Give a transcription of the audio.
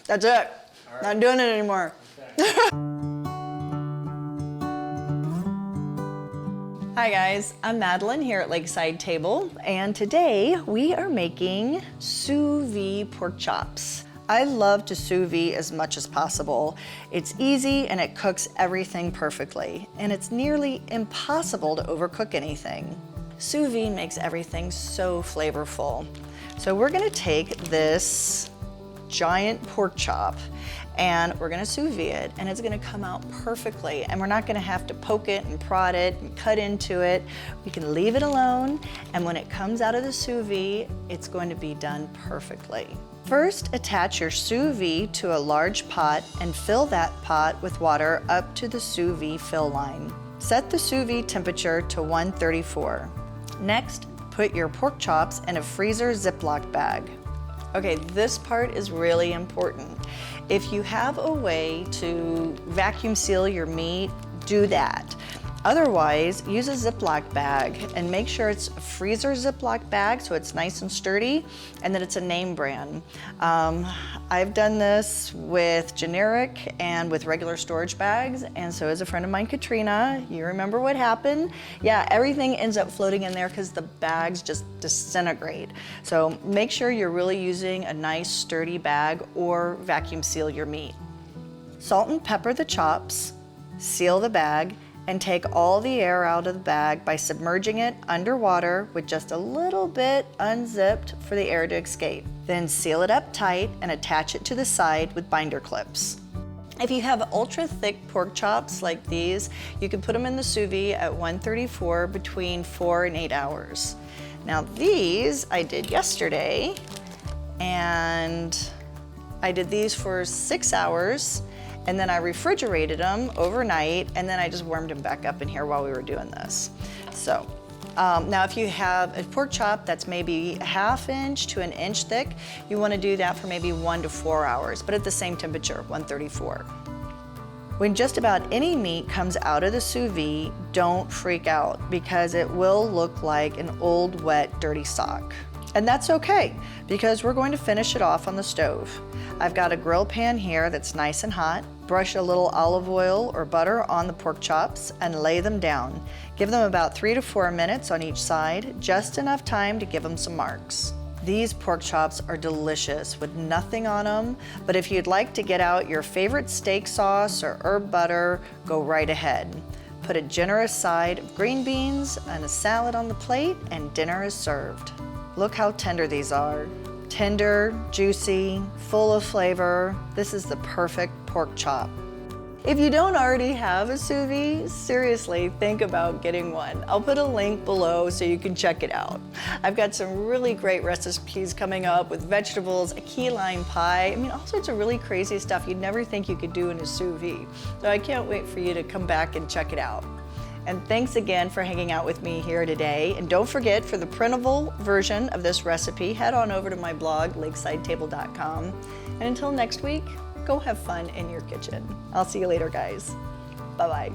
That's it. Right. Not doing it anymore. Okay. Hi guys, I'm Madeline here at Lakeside Table, and today we are making sous vide pork chops. I love to sous vide as much as possible. It's easy and it cooks everything perfectly, and it's nearly impossible to overcook anything. Sous vide makes everything so flavorful. So we're gonna take this giant pork chop and we're gonna sous vide it, and it's gonna come out perfectly, and we're not gonna have to poke it and prod it and cut into it. We can leave it alone, and when it comes out of the sous vide, it's going to be done perfectly. First, attach your sous vide to a large pot and fill that pot with water up to the sous vide fill line. Set the sous vide temperature to 134. Next, put your pork chops in a freezer Ziploc bag. Okay, this part is really important. If you have a way to vacuum seal your meat, do that. Otherwise, use a Ziploc bag and make sure it's a freezer Ziploc bag so it's nice and sturdy and that it's a name brand. I've done this with generic and with regular storage bags, and so is a friend of mine, Katrina. You remember what happened? Yeah, everything ends up floating in there because the bags just disintegrate. So make sure you're really using a nice sturdy bag or vacuum seal your meat. Salt and pepper the chops, seal the bag, and take all the air out of the bag by submerging it underwater with just a little bit unzipped for the air to escape. Then seal it up tight and attach it to the side with binder clips. If you have ultra thick pork chops like these, you can put them in the sous vide at 134 between 4 and 8 hours. Now these I did yesterday, and I did these for 6 hours, and then I refrigerated them overnight, and then I just warmed them back up in here while we were doing this. So now if you have a pork chop that's maybe a ½ inch to an inch thick, you want to do that for maybe 1 to 4 hours, but at the same temperature, 134. When just about any meat comes out of the sous vide, don't freak out, because it will look like an old, wet, dirty sock. And that's okay, because we're going to finish it off on the stove. I've got a grill pan here that's nice and hot. Brush a little olive oil or butter on the pork chops and lay them down. Give them about 3 to 4 minutes on each side, just enough time to give them some marks. These pork chops are delicious with nothing on them, but if you'd like to get out your favorite steak sauce or herb butter, go right ahead. Put a generous side of green beans and a salad on the plate, and dinner is served. Look how tender these are. Tender, juicy, full of flavor. This is the perfect pork chop. If you don't already have a sous vide, seriously, think about getting one. I'll put a link below so you can check it out. I've got some really great recipes coming up with vegetables, a key lime pie, I mean, all sorts of really crazy stuff you'd never think you could do in a sous vide. So I can't wait for you to come back and check it out. And thanks again for hanging out with me here today. And don't forget, for the printable version of this recipe, head on over to my blog, lakesidetable.com. And until next week, go have fun in your kitchen. I'll see you later, guys. Bye-bye.